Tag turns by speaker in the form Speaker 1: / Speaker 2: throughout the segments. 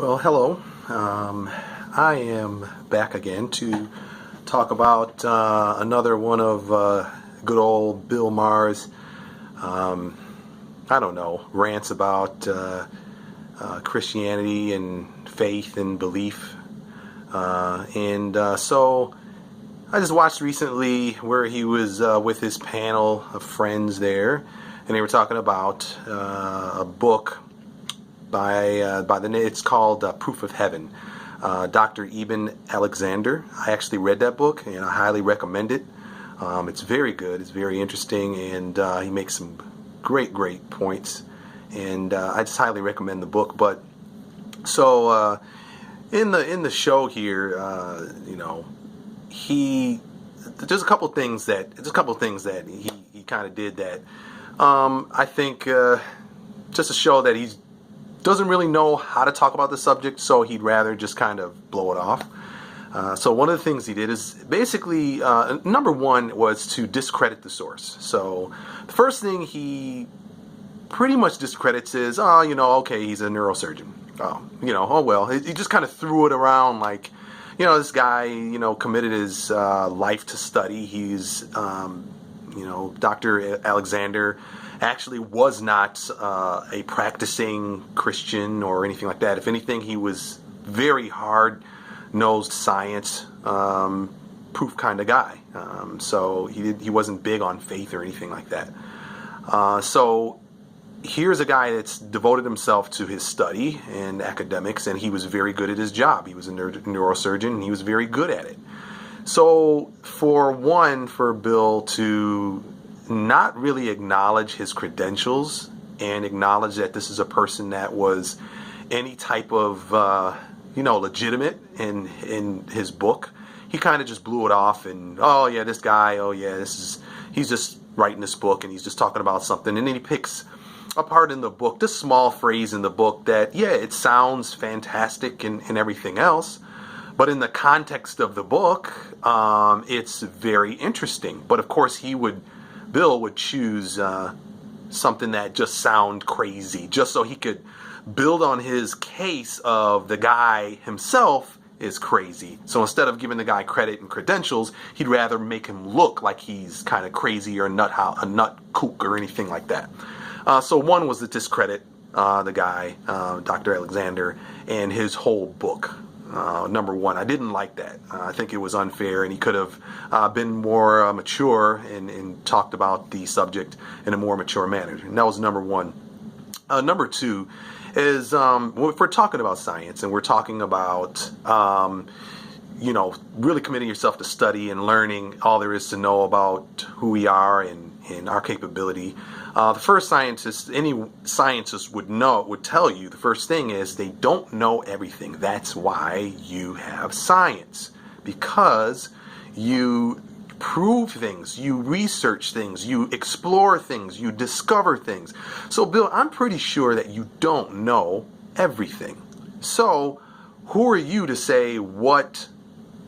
Speaker 1: Well, hello. I am back again to talk about another one of good old Bill Maher's, I don't know, rants about Christianity and faith and belief. So I just watched recently where he was with his panel of friends there, and they were talking about a book by the name. It's called Proof of Heaven. Dr. Eben Alexander. I actually read that book and I highly recommend it. It's very good. It's very interesting, and he makes some great points. And I just highly recommend the book. But so in the show here, there's a couple things that he kind of did that I think just to show that he's doesn't really know how to talk about the subject, so he'd rather just kind of blow it off. So one of the things he did is basically, number one was to discredit the source. So the first thing he pretty much discredits is, okay, he's a neurosurgeon. He just kind of threw it around like, this guy, committed his life to study. He's, Dr. Alexander actually was not a practicing Christian or anything like that. If anything, he was very hard-nosed science proof kind of guy. So he wasn't big on faith or anything like that. So here's a guy that's devoted himself to his study and academics, and he was very good at his job. He was a neurosurgeon, and he was very good at it. So for Bill to not really acknowledge his credentials and acknowledge that this is a person that was any type of, legitimate in his book, he kind of just blew it off and, this guy, he's just writing this book and he's just talking about something. And then he picks a part in the book, this small phrase in the book that, it sounds fantastic and everything else, but in the context of the book, it's very interesting. But of course, Bill would choose something that just sound crazy, just so he could build on his case of the guy himself is crazy. So instead of giving the guy credit and credentials, he'd rather make him look like he's kind of crazy or a nut kook or anything like that. So one was to discredit the guy, Dr. Alexander, and his whole book. Number one, I didn't like that. I think it was unfair, and he could have been more mature and talked about the subject in a more mature manner. And that was number one. Number two is if we're talking about science and we're talking about really committing yourself to study and learning all there is to know about who we are and our capability. The first scientist, any scientist would tell you, the first thing is they don't know everything. That's why you have science, because you prove things, you research things, you explore things, you discover things. So, Bill, I'm pretty sure that you don't know everything. So, who are you to say what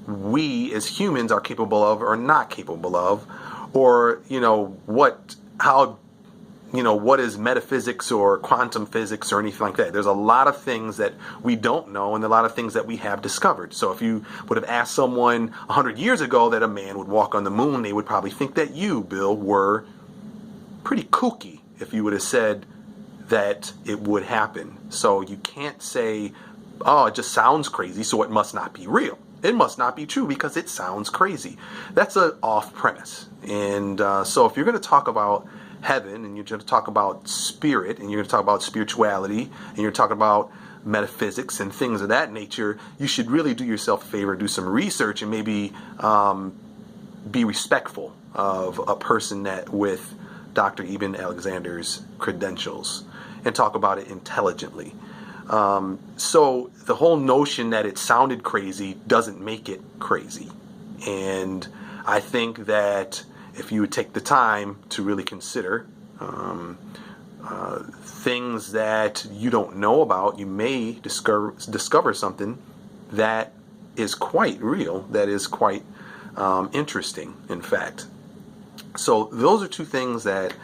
Speaker 1: we as humans are capable of or not capable of, or what is metaphysics or quantum physics or anything like that? There's a lot of things that we don't know and a lot of things that we have discovered. So if you would have asked someone 100 years ago that a man would walk on the moon, they would probably think that you, Bill, were pretty kooky if you would have said that it would happen. So you can't say, it just sounds crazy, so it must not be real. It must not be true because it sounds crazy. That's an off premise. And so if you're going to talk about heaven, and you're going to talk about spirit, and you're going to talk about spirituality, and you're talking about metaphysics and things of that nature, you should really do yourself a favor, do some research, and maybe be respectful of a person with Dr. Eben Alexander's credentials, and talk about it intelligently. So the whole notion that it sounded crazy doesn't make it crazy. And I think that if you would take the time to really consider things that you don't know about, you may discover something that is quite real, that is quite interesting, in fact. So those are two things that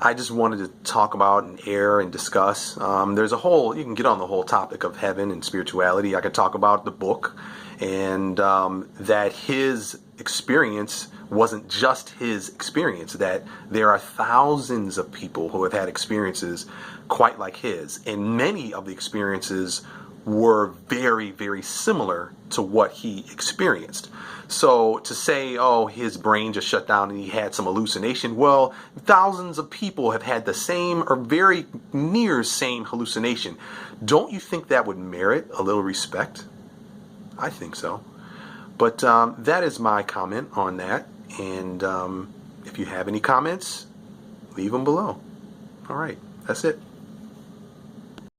Speaker 1: I just wanted to talk about and air and discuss. There's a whole, you can get on the whole topic of heaven and spirituality. I could talk about the book and that his experience wasn't just his experience, that there are thousands of people who have had experiences quite like his. And many of the experiences were very, very similar to what he experienced. So to say, oh, his brain just shut down and he had some hallucination, well, thousands of people have had the same or very near same hallucination. Don't you think that would merit a little respect? I think so. But that is my comment on that. And if you have any comments, leave them below. All right, that's it.